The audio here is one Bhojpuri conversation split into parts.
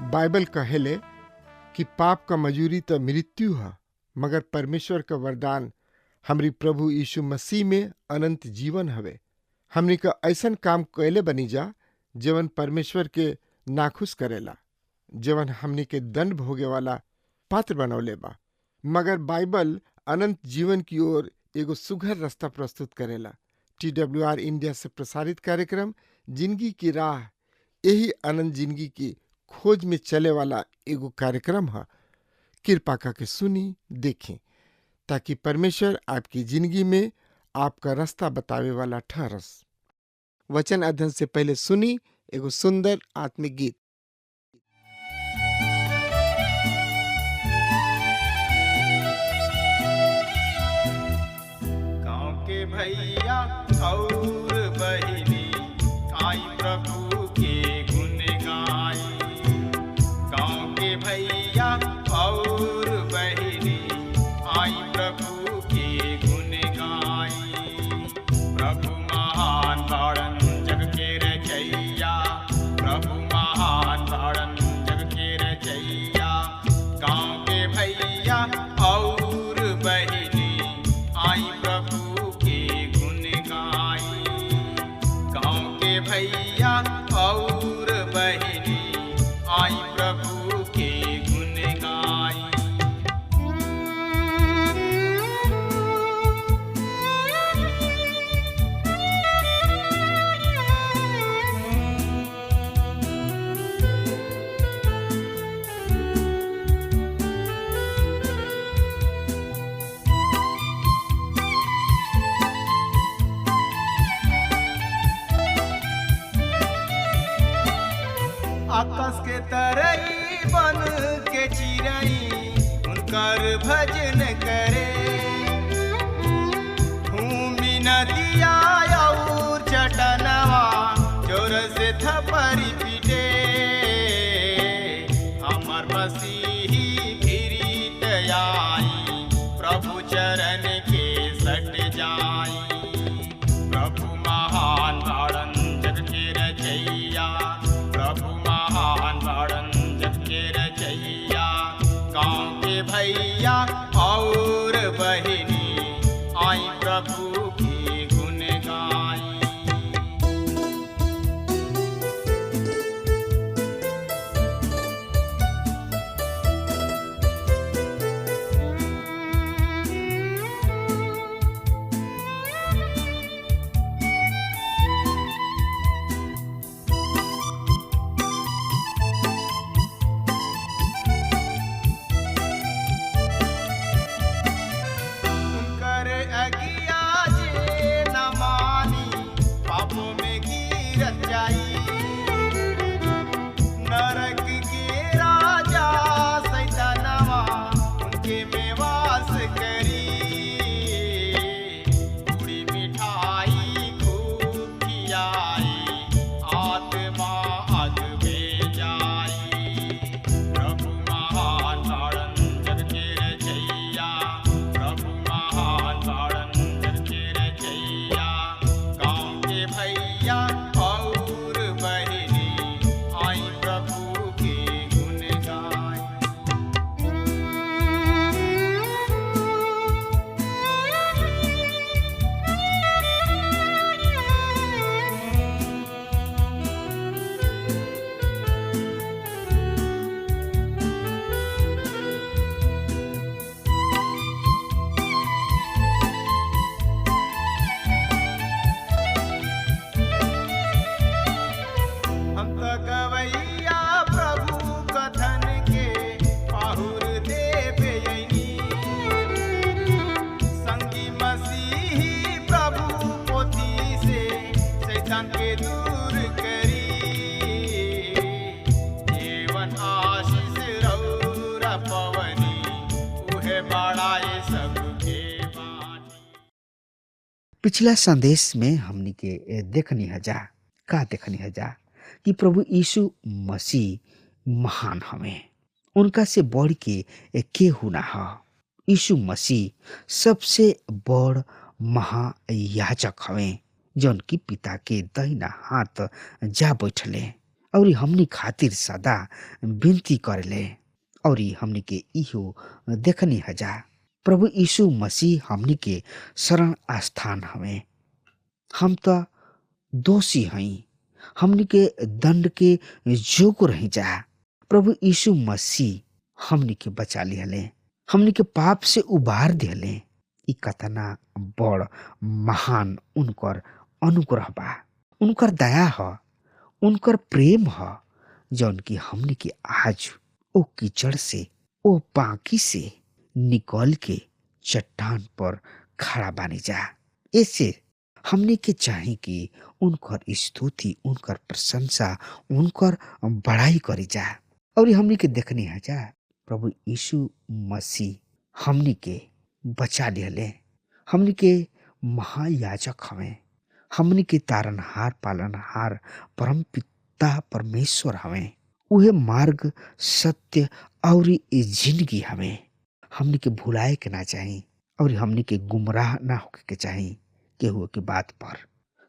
बाइबल कहेले कि पाप का मजूरी तो मृत्यु है, मगर परमेश्वर का वरदान हमरी प्रभु यीशु मसीह में अनंत जीवन हवे। हमनी का ऐसन काम कैले बनी जा जवन परमेश्वर के नाखुश करेला, जवन हमनी के दंड भोगे वाला पात्र बनौले बा। मगर बाइबल अनंत जीवन की ओर एगो सुघर रास्ता प्रस्तुत करेला। TWR इंडिया से प्रसारित कार्यक्रम जिंदगी की राह यही अनंत जिंदगी की खोज में चले वाला एगो कार्यक्रम है। कृपा करके सुनी देखें ताकि परमेश्वर आपकी जिंदगी में आपका रास्ता बतावे वाला ठहरस। वचन अध्ययन से पहले सुनी एगो सुंदर आत्मिक गीत। गाँव के भैया और बहिनी आई प्रभु के गुण गाई। गाँव के भैया और बहिनी आई प्रभु के गुण गाई। प्रभु महान बाड़न जग के रचैया, प्रभु महान बाड़न जग के रचैया। गाँव के भैया और बहिनी आई प्रभु के गुण गाई। गाँव के भैया और बहिनी आई प्रभु के गुण गाई। आकाश के तरई बन के चिरई उनकर भजन करे। भूमि नदिया और चटनवा जोर से थपरी पीटे। हमर मसीही फिरीत आई, प्रभु चरण के सट जाई। प्रभु महान बाड़न जग के रचैया, प्रभु महान बाड़न जग के रचैया। गाँव के भैया और बहिनी आई प्रभु के गुण गाई। उनकर अगिया जे न मानी पापों में गिरत जाई। नरक के राजा सैतानवा उनके में वास करी। पूरी मिठाई खूब खियाई, आत्मा अग में जाई। प्रभु महान बाड़न जग के रचैया, प्रभु महान बाड़न जग के रचैया। गाँव के भैया और शैतान के दूर करी जीवन आशीष रौरा पवनी उहे बड़ाए सबके बाटी। पिछला संदेश में हमनी के देखनी हजा का देखनी हजा कि प्रभु यीशु मसीह महान हमें, उनका से बढ़ के हुना ह। यीशु मसीह सबसे बड़ महायाजक हवे जौन की पिता के दाहिना हाथ जा बैठले और हमनी खातिर सदा विनती करेले। और हमनी के इहो देखनी हजा प्रभु यीशु मसीह हमनी के शरण स्थान हवे। हम तो दोषी हई, हमनी के दंड के जोग रही जा। प्रभु यीशु मसीह हमनी के बचा लिहले, हमनी के पाप से उबार दिहले। ई कतना बड़ महान उनकर अनुग्रह बा, उनकर दया ह, उनकर प्रेम ह जौन की हमनी के आज ओ कीचड़ से, ओ पाकी से निकल के चट्टान पर खड़ा बानी जा। ऐसे हमनी के चाहे कि उनकर स्तुति, उनकर प्रशंसा, उनकर बड़ाई करी जा। और हमनी के देखनी है जा प्रभु यीशु मसीह हमनी के बचा लिहले, हमनी के महायाजक हवे, हमनी के तारनहार पालनहार परम पिता परमेश्वर हवे। उहे मार्ग, सत्य और जिंदगी हवे। हमनी के भुलाए के ना चाही और हमनी के गुमराह ना होके के चाही केहू के बात पर।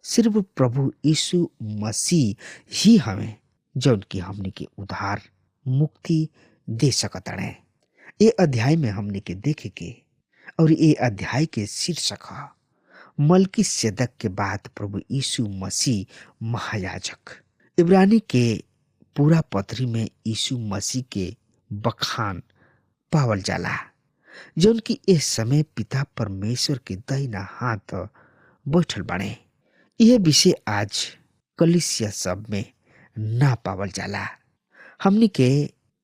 सिर्फ प्रभु यीशु मसीह ही हवे जौन की हमनी के उद्धार मुक्ति दे सकताड़े। ये अध्याय में हमनी के देखे के और ये अध्याय के शीर्षक है मलकीसेदक के बाद प्रभु यीशु मसीह महायाजक। इब्रानी के पूरा पत्री में यीशु मसीह के बखान पावल जाला जौन की इस समय पिता परमेश्वर के दाहिना हाथ बैठल बाड़े। यह विषय आज कलीसिया सब में ना पावल जाला। हमनी के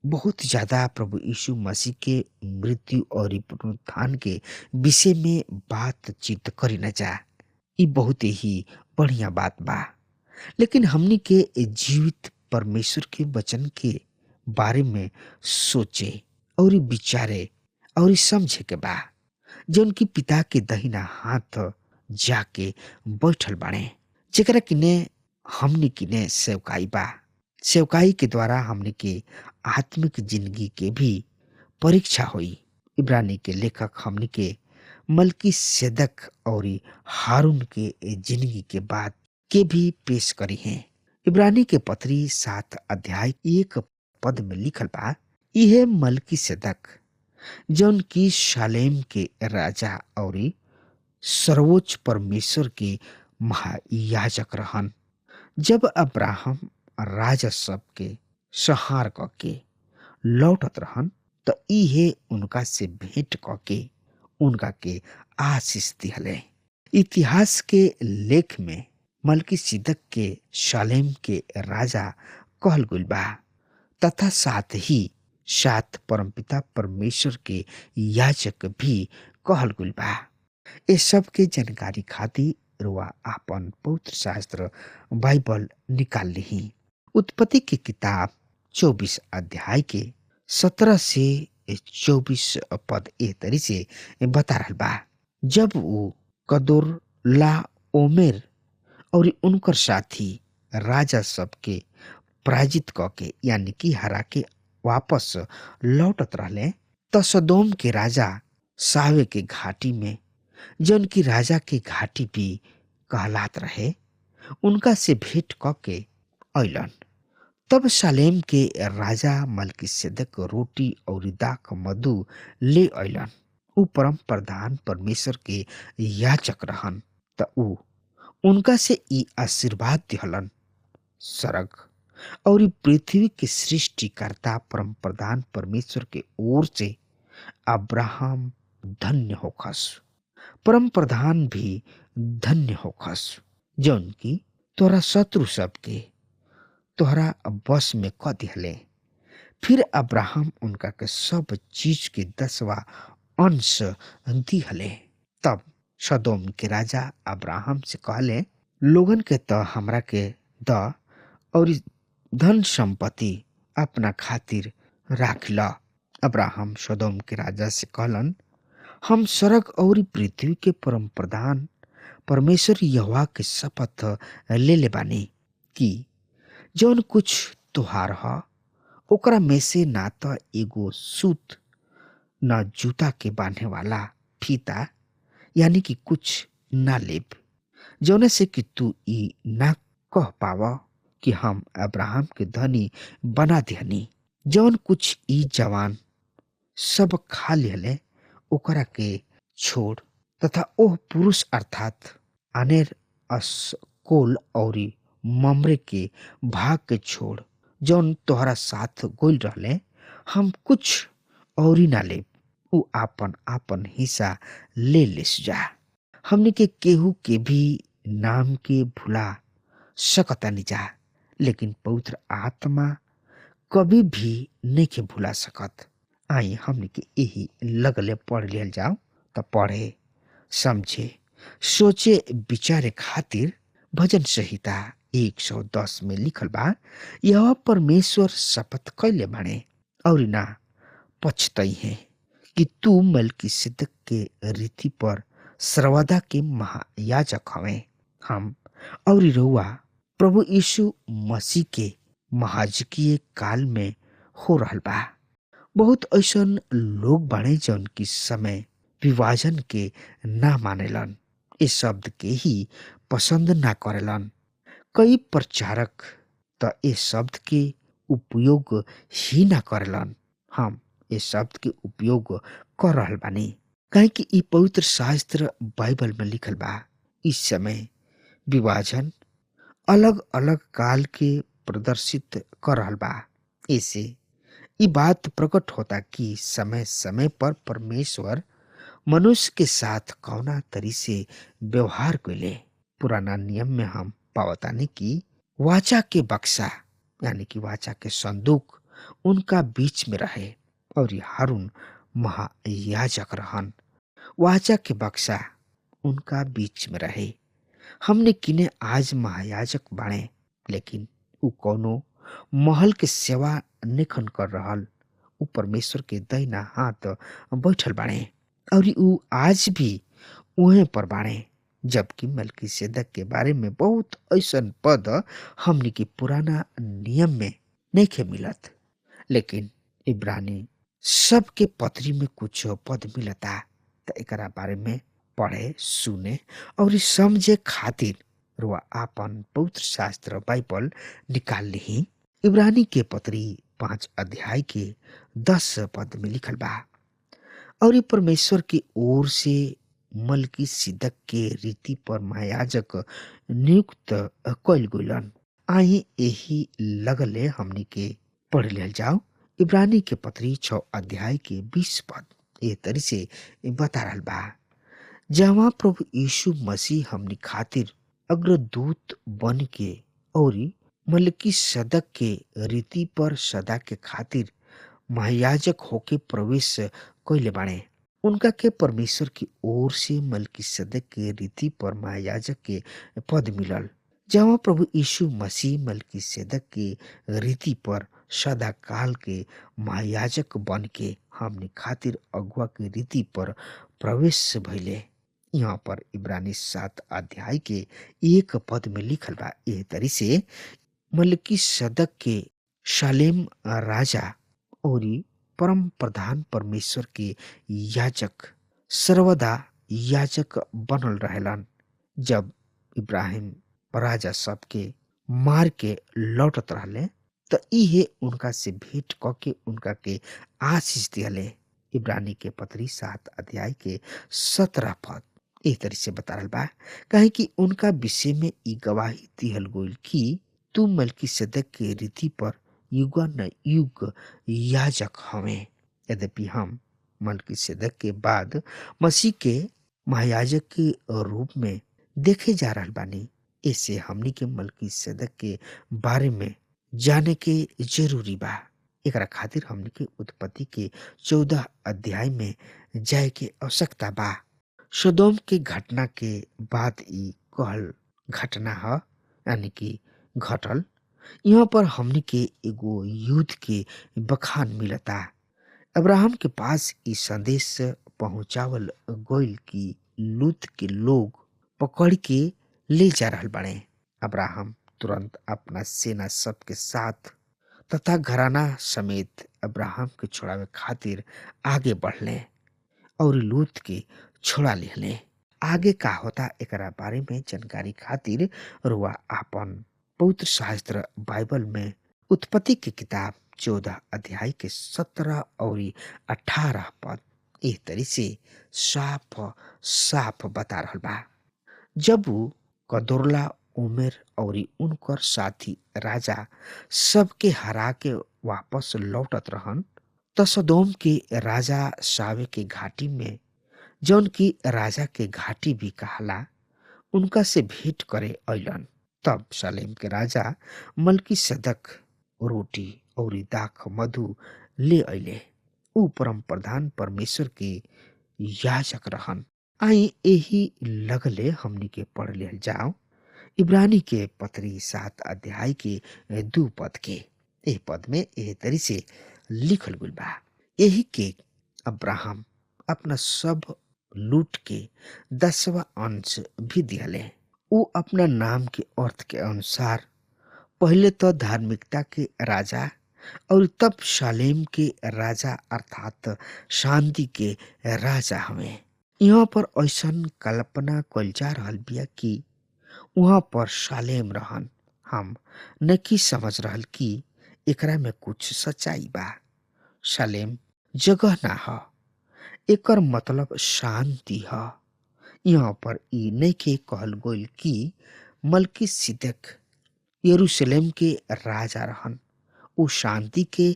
बहुत ज्यादा प्रभु यीशु मसीह के मृत्यु और पुनरुत्थान के विषय में बातचीत करी न जा। ये बहुत ही बढ़िया बात बा, लेकिन हमनी के जीवित परमेश्वर के वचन के बारे में सोचे और विचारे और समझे के बा जौन की पिता के दाहिना हाथ जाके बैठल बाड़े, जेकरा किने हमनी किने सेवकाई बा। सेवकाई के द्वारा हमनी के आत्मिक जिंदगी के भी परीक्षा हुई। इब्रानी के लेखक हमनी के मलकीसेदक और हारून के जिंदगी के बाद के भी पेश करी हैं। इब्रानी के पत्री 7 अध्याय 1 पद में लिखल बा, यह मलकीसेदक जौन की शालेम के राजा और सर्वोच्च परमेश्वर के महायाजक रहन। जब अब्राहम राजा सब के संहार के लौटत रहन तो इहे उनका से भेंट के उनका के आशीष दिहले। इतिहास के लेख में मलकीसेदक के शालेम के राजा कहल गइल बा तथा साथ ही 7 परमपिता परमेश्वर के याजक भी कहल गइल बा। ये सब के जानकारी खातिर रुआ आपन पवित्र शास्त्र बाइबल निकाल ली। उत्पत्ति की किताब 24 अध्याय के 17 से 24 पद ए तरी से बता रहा बा। जब वो कदोर्लाओमेर और उनकर साथी राजा सब के पराजित के यानी कि हरा के वापस लौटत रहले तो सदोम के राजा सावे के घाटी में जन की राजा के घाटी भी कहलात रहे उनका से भेंट के अइलन। तब शालेम के राजा मलकीसेदक रोटी और दाख मधु ले अइलन। उ परम प्रधान परमेश्वर के याचक रहन त उ उनका से ई आशीर्वाद दिहलन, स्वर्ग और पृथ्वी के सृष्टिकर्ता परम प्रधान परमेश्वर के ओर से अब्राहम धन्य होखस, परम प्रधान भी धन्य होखस जौन की तोरा शत्रु सबके तोहरा बस में क दिहले। फिर अब्राहम उनका के सब चीज के 10वां अंश दिहले। तब सदोम के राजा अब्राहम से कहले, लोगन के त हमरा के द और धन संपत्ति अपना खातिर राख ल। अब्राहम सदोम के राजा से कहलन, हम स्वर्ग और पृथ्वी के परम प्रधान परमेश्वर यहोवा के शपथ ले ले बानी कि जौन कुछ तुहार ह ओकरा में से ना त एगो सूत न जूता के बांधे वाला फीता यानी कि कुछ ना लेब, जौने से कि तू ई ना कह पाव कि हम अब्राहम के धनी बना दिहनी। जौन कुछ ई जवान सब खा लिहले ओकरा के छोड़ तथा ओह पुरुष अर्थात अनेर अस्कोल और ममरे के भाग के छोड़ जौन तोहरा साथ गोल रहले, हम कुछ और ना ले। उ आपन आपन हिस्सा ले लेस जा। हमने के केहू के भी नाम के भुला सकता नहीं जा, लेकिन पवित्र आत्मा कभी भी नहीं के भुला सकत। आई हमने के यही लगले पढ़ लियल जाओ तो पढ़े, समझे, सोचे, विचारे खातिर भजन संहिता 110 में लिखल बा, यह परमेश्वर शपथ कैले बाणे और ना पछतई है कि तू मलकीसिदक के रीति पर सर्वदा के महायाजक हवे। हम और रउआ प्रभु यीशु मसीह के महाजकीय काल में हो रहल बा। बहुत ऐसन लोग बाणे जौन की समय विभाजन के ना मानेलन, इस शब्द के ही पसंद ना करेलन। कई प्रचारक त इस शब्द के उपयोग ही ना करेलन। हम इस शब्द के उपयोग कर रहल बानी काहे कि ई पवित्र शास्त्र बाइबल में लिखल बा। इस समय विभाजन अलग अलग काल के प्रदर्शित कर रहल बा। ऐसे ये बात प्रकट होता कि समय समय पर परमेश्वर मनुष्य के साथ कौना तरी से व्यवहार कैले। पुराना नियम में हम पावतानी कि वाचा के बक्सा यानी कि वाचा के संदूक उनका बीच में रहे और हारून महायाजक रहन। वाचा के बक्सा उनका बीच में रहे। हमने किने आज महायाजक बाणे, लेकिन उ कौनो महल के सेवा निखन कर रहल। उ परमेश्वर के दाहिना हाथ बैठल बाणे और उ आज भी उहे पर बाणे। जबकि मलकीसेदक के बारे में बहुत ऐसन पद हमने के पुराना नियम में नहीं खे मिलत, लेकिन इब्रानी सबके पत्री में कुछ पद मिलता। त एकरा बारे में पढ़े, सुने और समझे खातिर रुआ आपन पवित्र शास्त्र बाइबल निकाल ली। इब्रानी के पत्री 5 अध्याय के 10 पद में लिखल बा, और परमेश्वर की ओर से मलकीसिदक के रीति पर महायाजक नियुक्त कइल गइलन। आई यही लगले हमनी के पढ़ लियल जाओ। इब्रानी के पत्री 6 अध्याय के 20 पद ए तरी से बता रहल बा, जहाँ प्रभु यीशु मसीह हमनी खातिर अग्रदूत बन के और मलकीसिदक के रीति पर सदा के खातिर महायाजक होके प्रवेश कइले बाणे। उनका के परमेश्वर की ओर से मलकीसिदक के रीति पर महायाजक के पद मिलल, जहाँ प्रभु यीशु मसीह मलकीसिदक के रीति पर सदा काल के महायाजक बन के हमने खातिर अगुआ के रीति पर प्रवेश भइले। यहाँ पर इब्रानी 7 अध्याय के 1 पद में लिखल बा एह तरी से, मलकीसिदक के शालेम राजा और परम प्रधान परमेश्वर के याजक सर्वदा याजक बनल रहेलन। जब इब्राहिम राजा सब के मार के लौटत रहले त इहे उनका से भेंट क के उनका के आशीष दिले। इब्रानी के पत्री 7 अध्याय के 17 पद एह तरी से बता रहल बा, काहे कि उनका विषय में ई गवाही दिहल गइल कि तू मलकीसिदक के रीति पर युग न युग याजक हवे। यद्यपि हम मलकीसिदक के बाद मसीह के महायाजक के रूप में देखे जा रहल बानी, ऐसे हमनी के मलकीसिदक के बारे में जाने के जरूरी बा। एकरा खातिर हमनी के उत्पत्ति के 14 अध्याय में जाए के आवश्यकता बा। सदोम के घटना के बाद ई कहल घटना ह, यानी कि घटल। यहाँ पर हमनी के एगो युद्ध के बखान मिलता। अब्राहम के पास ई संदेश पहुंचावल गोइल कि लूत के लोग पकड़ के ले जा रहल बने। अब्राहम तुरंत अपना सेना सब के साथ तथा घराना समेत अब्राहम के छोड़ावे खातिर आगे बढ़ले और लूत के छोड़ा लिहले। आगे का होता एकरा बारे में जानकारी खातिर रुआ आपन पवित्र शास्त्र बाइबल में उत्पत्ति की किताब 14 अध्याय के 17 और 18 पद एह तरी से साफ साफ बता रहल बा। जब ऊ कदोरला उमेर और उनकर साथी राजा सबके हरा के वापस लौटत रहन, त सदोम के राजा सावे के घाटी में, जौन की राजा के घाटी भी कहाला, उनका से भेंट करे अइलन। तब शालेम के राजा मलकी सदक रोटी और दाख मधु ले अइले। ऊ परम प्रधान परमेश्वर के याजक रहन। आई यही लगले हमनी के पढ़ ले जाओ इब्रानी के पत्री 7 अध्याय के 2 पद के। एह पद में एह तरी से लिखल गुल बा, यही के अब्राहम अपना सब लूट के 10वां अंश भी दिहले। ऊ अपना नाम के अर्थ के अनुसार पहले तो धार्मिकता के राजा और तब शालेम के राजा अर्थात शांति के राजा हमें। यहाँ पर ऐसन कल्पना कल जा रहल बिया कि वहाँ पर शालेम रहन। हम नहीं समझ रहल कि एकरा में कुछ सच्चाई बा। शालेम जगह ना ह, एकर मतलब शांति ह। यहाँ पर ई नइखे कहल गोइल कि मलकी सिदक यरूशलेम के राजा रहन। ऊ शांति के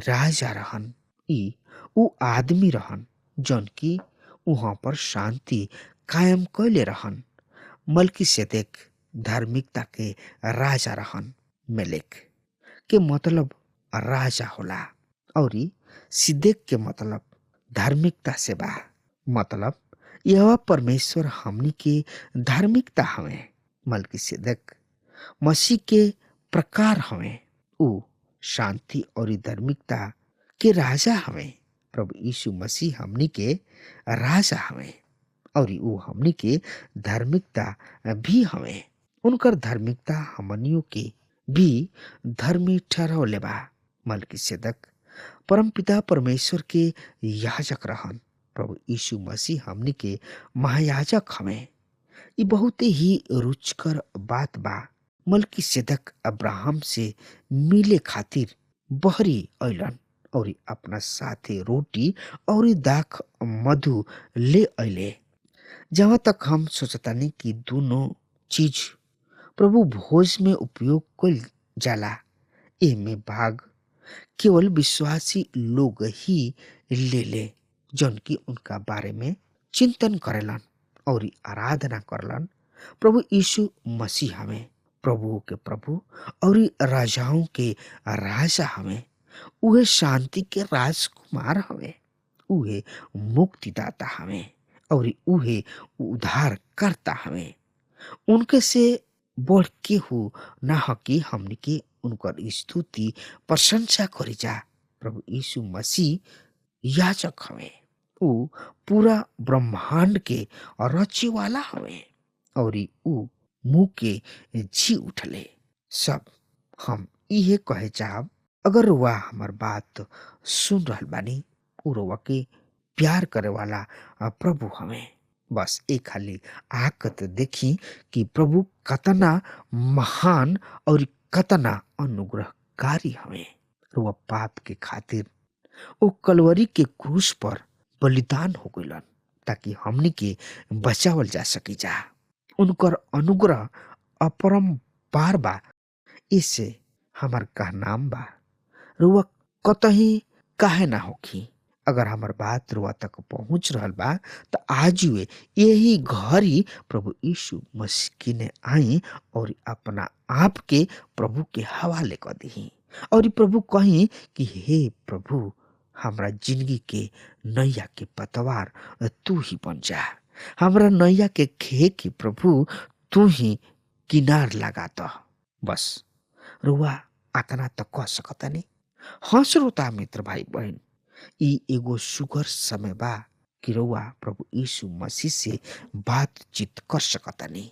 राजा रहन। ई ऊ आदमी रहन जौन की वहाँ पर शांति कायम कैले रहन। मलकी सेदेक धार्मिकता के राजा रहन। मेलेक के मतलब राजा होला और सिद्देक के मतलब धार्मिकता से बा। मतलब यह परमेश्वर हमनी के धार्मिकता हवे। मलकी सिद्देक मसीह के प्रकार हवे। ऊ शांति और धार्मिकता के राजा हवे। प्रभु यीशु मसीह हमनी के राजा हवे और ऊ हमनी के धार्मिकता भी हवे। उनकर धार्मिकता हमनियों के भी धर्मी ठहरावले बा। मलकी सेदक परमपिता परमेश्वर के याजक रहन। प्रभु यीशु मसीह हमनी के महायाजक हमें। ये बहुत ही रुचकर बात बा। मलकी सेदक अब्राहम से मिले खातिर बहरी अइलन और अपना साथे रोटी और दाख मधु ले अइले। जहाँ तक हम सोचतानी कि दोनों चीज प्रभु भोज में उपयोग कल जाला, एमे भाग केवल विश्वासी लोग ही ले ले जौन की उनका बारे में चिंतन करेलन और आराधना करलन। प्रभु यीशु मसीह हमें प्रभु के प्रभु और राजाओं के राजा हमें। उहे शांति के राजकुमार हमें। उहे मुक्तिदाता हमें और उहे उद्धार करता हमें। उनके से बढ़ के हो ना हो कि हमने के उनकर स्तुति प्रशंसा करी जा। प्रभु यीशु मसीह याजक हमें। ऊ पूरा ब्रह्मांड के रचे वाला हमें और ऊ मुंह के जी उठले। सब हम इहे कहे चाहब, अगर वह हमार बात सुन रहल बानी, ऊ रउआ के प्यार करे वाला प्रभु हमें। बस एक खाली आकत देखी कि प्रभु कतना महान और कतना अनुग्रहकारी हमें। रुआ पाप के खातिर ओ कलवरी के क्रूस पर बलिदान हो गइलन ताकि हमनी के बचावल जा सकी जा। उनकर अनुग्रह अपरंपार बा। इससे हमार का नाम बा रुआ कतही काहे ना होखी। अगर हमार बात रुआ तक पहुंच रहल बा तो आज वे यही घड़ी प्रभु यीशु मसीह ने आई और अपना आप के प्रभु के हवाले कर दी और प्रभु कही कि हे प्रभु, हमरा जिंदगी के नैया के पतवार तू ही बन जा। हमरा नैया के खे कि प्रभु तू ही किनार लगा तो बस रुआ आतना तो कह सकतनी। हाँ श्रोता मित्र भाई बहन, ई एगो सुगर समय बा कि रउआ प्रभु यीशु मसीह से बातचीत कर सकतनी।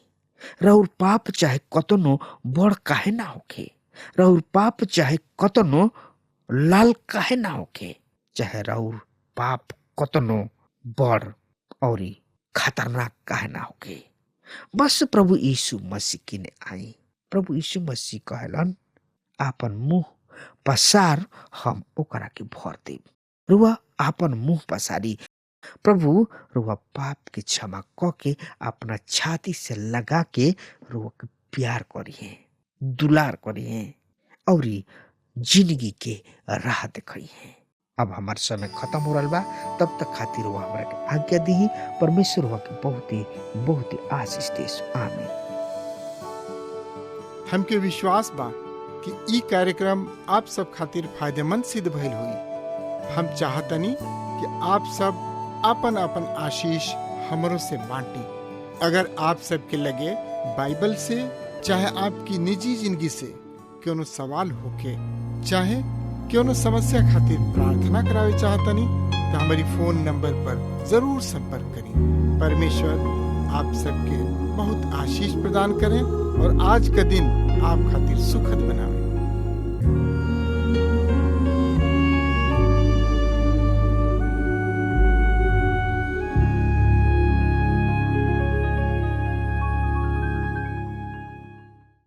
रउर पाप चाहे कतनो बड़ काहे ना होखे, रउर पाप चाहे कतनो लाल काहे ना होखे, चाहे रउर पाप कतनो बड़ और खतरनाक काहे ना होखे, बस प्रभु यीशु मसीह किने आई। प्रभु यीशु मसीह कहलन आपन मुंह पसार हम ओकरा के भर देब। रुआ आपन मुंह पसारी प्रभु रुआ पाप के क्षमा क के अपना छाती से लगा के रुआ के प्यार करिए, दुलार करिए और जिंदगी के राह दिखाइए। अब हमार समय खत्म हो रहा बा, तब तक खातिर रुआ हमरा के आज्ञा दी। परमेश्वर रुआ के बहुत ही आशीष देस। आमीन। हमके विश्वास बा कि ई कार्यक्रम आप सब खातिर फायदेमंद सिद्ध भइल हुई। हम चाहतनी कि आप सब अपन अपन आशीष हमरों से बांटी। अगर आप सबके लगे बाइबल से चाहे आपकी निजी जिंदगी से कोनो सवाल होके, चाहे कोनो समस्या खातिर प्रार्थना करावे चाहतनी, तो हमारी फोन नंबर पर जरूर संपर्क करें। परमेश्वर आप सबके बहुत आशीष प्रदान करें और आज का दिन आप खातिर सुखद बनावे।